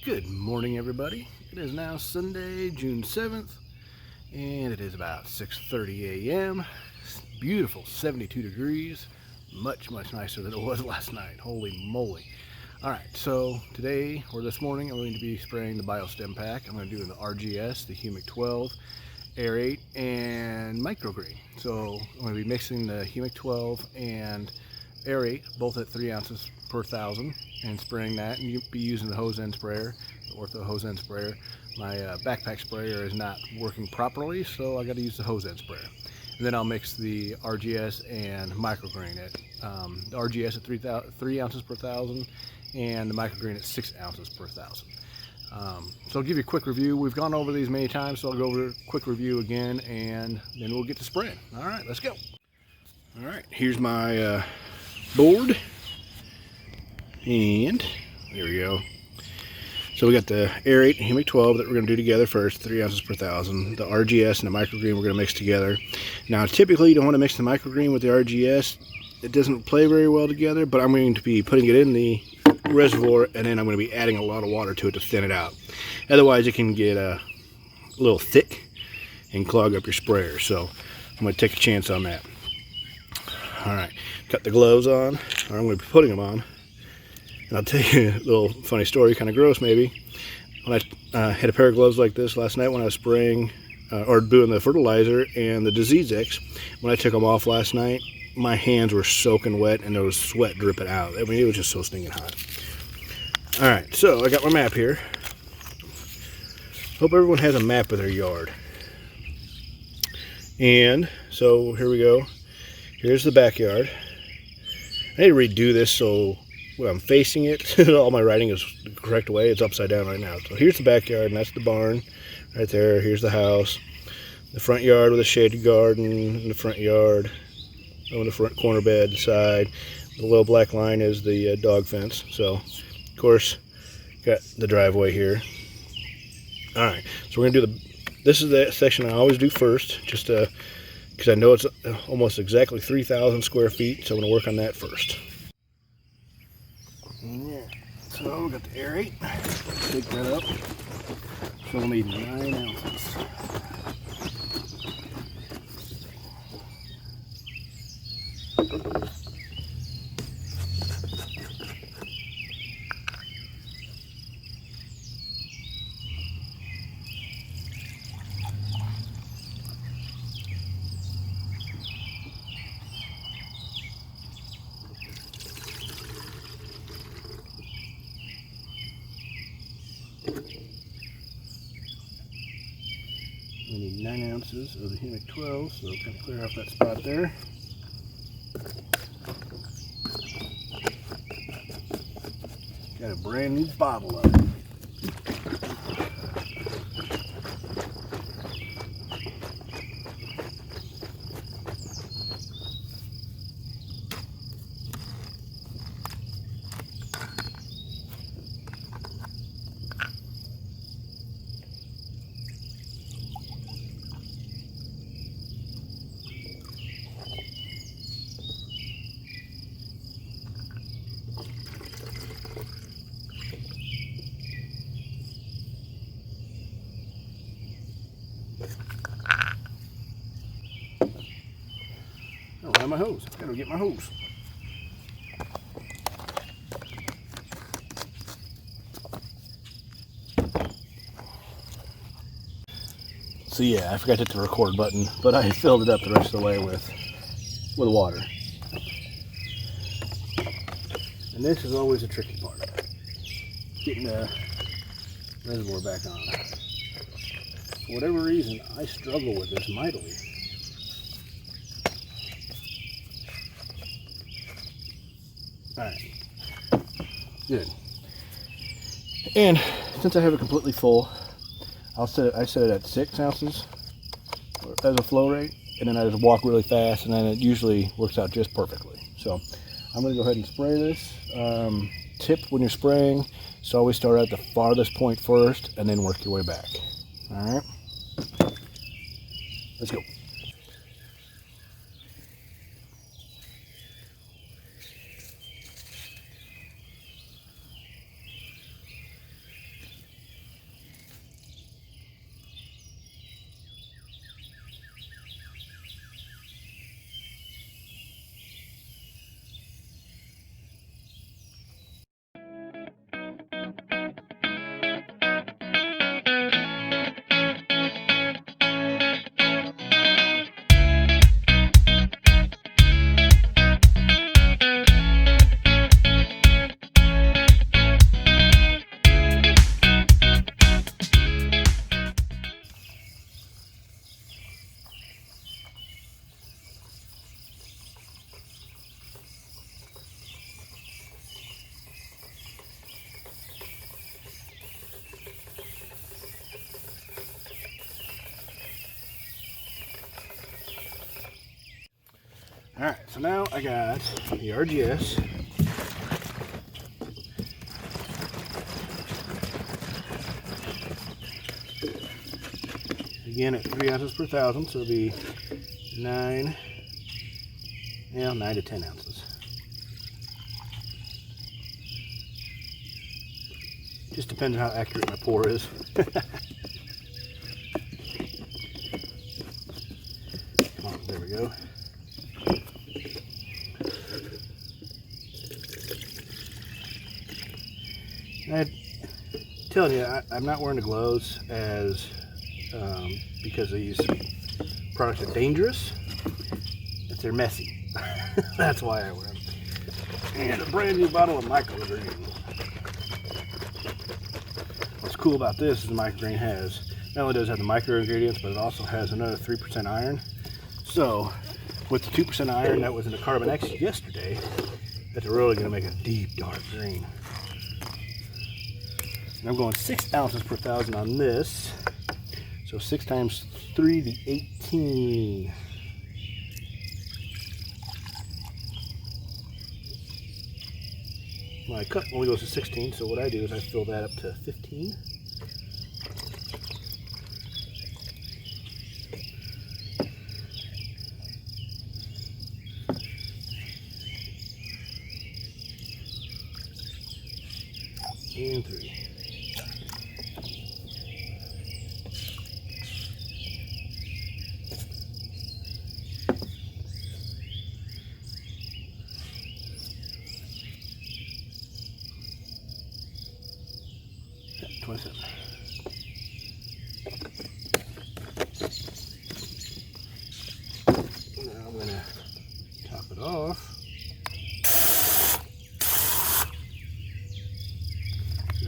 Good morning, everybody. It is now Sunday, June 7th, and it is about 6:30 a.m. Beautiful 72 degrees, much nicer than it was last night. Holy moly. Alright, so today, or this morning, I'm going to be spraying the Stim pack. I'm going to do the RGS, the Humic 12, Aerate, and Microgreen. So I'm going to be mixing the Humic 12 and Aerate, both at 3 ounces per 1,000, and spraying that. And you'll be using the hose end sprayer, the Ortho hose end sprayer. My backpack sprayer is not working properly, so I got to use the hose end sprayer. And then I'll mix the RGS and Microgreen at the RGS at 3 ounces per 1,000, and the Microgreen at 6 ounces per 1,000. So I'll give you a quick review. We've gone over these many times, so I'll go over a quick review again, and then we'll get to spraying. All right, let's go. All right, here's my board, and there we go. So we got the Aerate and Humic 12 that we're going to do together first, 3 ounces per 1,000. The RGS and the Microgreen we're going to mix together. Now, typically you don't want to mix the Microgreen with the RGS. It doesn't play very well together, but I'm going to be putting it in the reservoir, and then I'm going to be adding a lot of water to it to thin it out. Otherwise, it can get a little thick and clog up your sprayer. So I'm going to take a chance on that. All right, got the gloves on, or I'm going to be putting them on. And I'll tell you a little funny story, kind of gross maybe. When I had a pair of gloves like this last night when I was spraying or doing the fertilizer and the Disease X, when I took them off last night, my hands were soaking wet and there was sweat dripping out. I mean, it was just so stinking hot. All right, so I got my map here. Hope everyone has a map of their yard. And so here we go. Here's the backyard. I need to redo this so when I'm facing it, all my writing is the correct way. It's upside down right now. So here's the backyard, and that's the barn right there. Here's the house. The front yard with a shaded garden in the front yard. On the front corner bed side. The little black line is the dog fence. So, of course, got the driveway here. All right, so we're going to do this is the section I always do first, just because I know it's almost exactly 3,000 square feet, so I'm going to work on that first. Yeah, so we got the Aerate. Pick that up. So we'll need 9 ounces. We need 9 ounces of the Humic 12, so kind of clear off that spot there. Got a brand new bottle of it. I don't have my hose. Gotta get my hose. So yeah, I forgot to hit the record button, but I filled it up the rest of the way with water. And this is always a tricky part, getting the reservoir back on. For whatever reason, I struggle with this mightily. Alright, good. And since I have it completely full, I set it at 6 ounces as a flow rate, and then I just walk really fast, and then it usually works out just perfectly. So I'm going to go ahead and spray this. Tip when you're spraying, so always start at the farthest point first, and then work your way back. Alright, let's go. Alright, so now I got the RGS. Again at 3 ounces per thousand, so it'll be 9 to 10 ounces. Just depends on how accurate my pour is. Oh, there we go. I'm telling you, I'm not wearing the gloves as because these products are dangerous. If they're messy, that's why I wear them. And a brand new bottle of microgreen. What's cool about this is the microgreen has, not only does it have the micro ingredients, but it also has another 3% iron. So with the 2% iron that was in the Carbon X yesterday, that's really going to make a deep dark green. And I'm going 6 ounces per thousand on this. So 6 times 3 to 18. My cup only goes to 16, so what I do is I fill that up to 15. And 3. Yeah, 27. Now I'm going to top it off.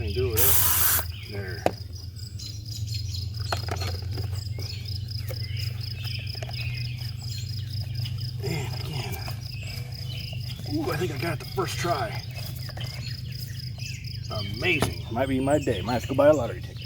And do it up there. And again. Ooh, I think I got it the first try. Amazing. Might be my day. Might have to go buy a lottery ticket.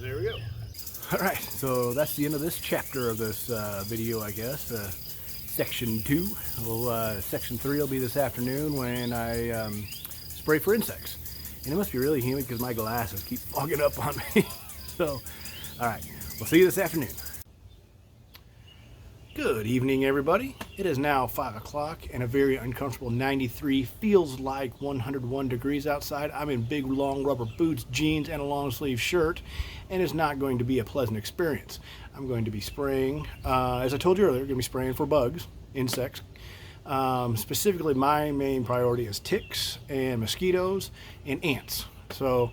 There we go. Alright, so that's the end of this chapter of this video, I guess. Section 2. Well, Section 3 will be this afternoon when I spray for insects. And it must be really humid because my glasses keep fogging up on me. So, alright, we'll see you this afternoon. Good evening, everybody. It is now 5 o'clock and a very uncomfortable 93. Feels like 101 degrees outside. I'm in big, long rubber boots, jeans, and a long sleeve shirt, and it's not going to be a pleasant experience. I'm going to be spraying, as I told you earlier, I'm going to be spraying for bugs, insects. Specifically, my main priority is ticks and mosquitoes and ants. So,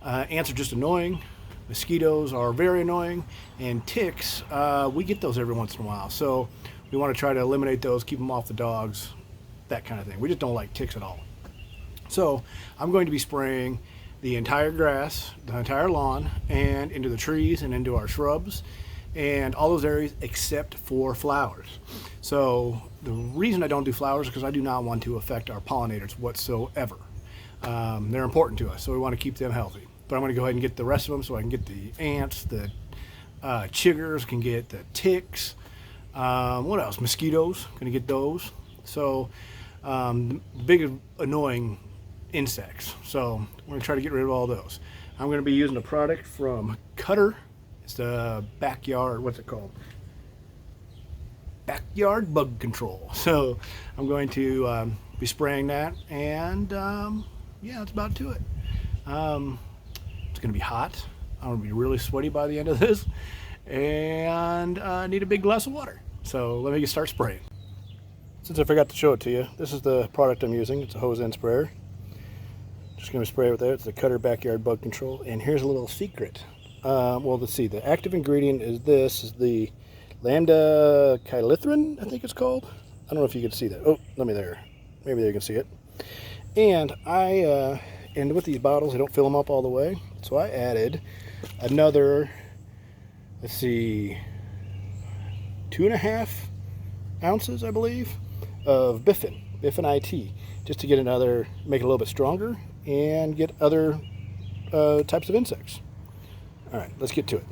ants are just annoying. Mosquitoes are very annoying, and ticks, we get those every once in a while. So we want to try to eliminate those, keep them off the dogs, that kind of thing. We just don't like ticks at all. So I'm going to be spraying the entire grass, the entire lawn, and into the trees and into our shrubs, and all those areas except for flowers. So the reason I don't do flowers is because I do not want to affect our pollinators whatsoever. They're important to us, so we want to keep them healthy. But I'm going to go ahead and get the rest of them so I can get the ants, the chiggers, can get the ticks. What else? Mosquitoes, going to get those. So big annoying insects. So we're going to try to get rid of all those. I'm going to be using a product from Cutter. It's the backyard, what's it called? backyard bug control. So I'm going to be spraying that, and yeah, that's about to it. It's going to be hot. I'm going to be really sweaty by the end of this, and I need a big glass of water. So let me get start spraying. Since I forgot to show it to you, this is the product I'm using. It's a hose end sprayer. Just going to spray it with there. It's the Cutter Backyard Bug Control. And here's a little secret. Well, let's see. The active ingredient is this. Is the lambda chylithrin, I think it's called. I don't know if you can see that. Oh, let me there. Maybe there you can see it. And and with these bottles, I don't fill them up all the way. So I added another, let's see, 2.5 ounces, I believe, of Biffin IT, just to get another, make it a little bit stronger and get other types of insects. All right, let's get to it.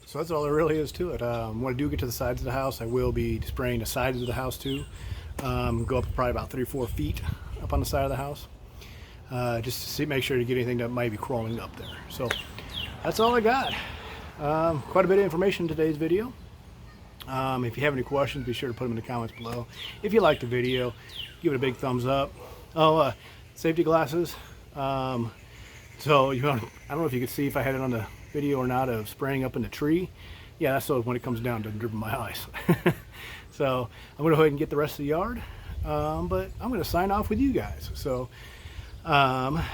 So that's all there really is to it. When I do get to the sides of the house, I will be spraying the sides of the house too. Go up probably about 3 or 4 feet up on the side of the house, just to see, make sure to get anything that might be crawling up there. So that's all I got. Quite a bit of information in today's video. If you have any questions, be sure to put them in the comments below. If you like the video, give it a big thumbs up. Oh, safety glasses. So you want, I don't know if you could see if I had it on the video or not of spraying up in the tree. Yeah, that's so when it comes down, it doesn't drip in my eyes. So I'm going to go ahead and get the rest of the yard, but I'm going to sign off with you guys. So yeah,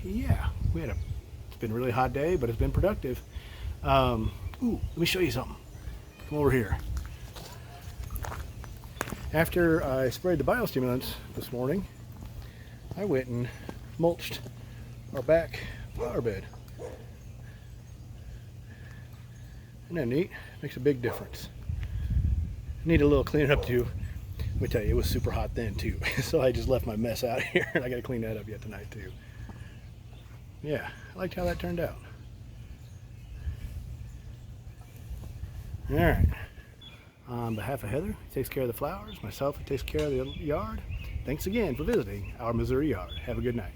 it's been a really hot day, but it's been productive. Ooh, let me show you something. Come over here. After I sprayed the biostimulants this morning, I went and mulched our back flower bed. Isn't that neat? Makes a big difference. Need a little cleaning up too. Let me tell you, it was super hot then too. So I just left my mess out here, and I got to clean that up yet tonight too. Yeah, I liked how that turned out. All right. On behalf of Heather, who takes care of the flowers, myself, who takes care of the yard, thanks again for visiting our Missouri yard. Have a good night.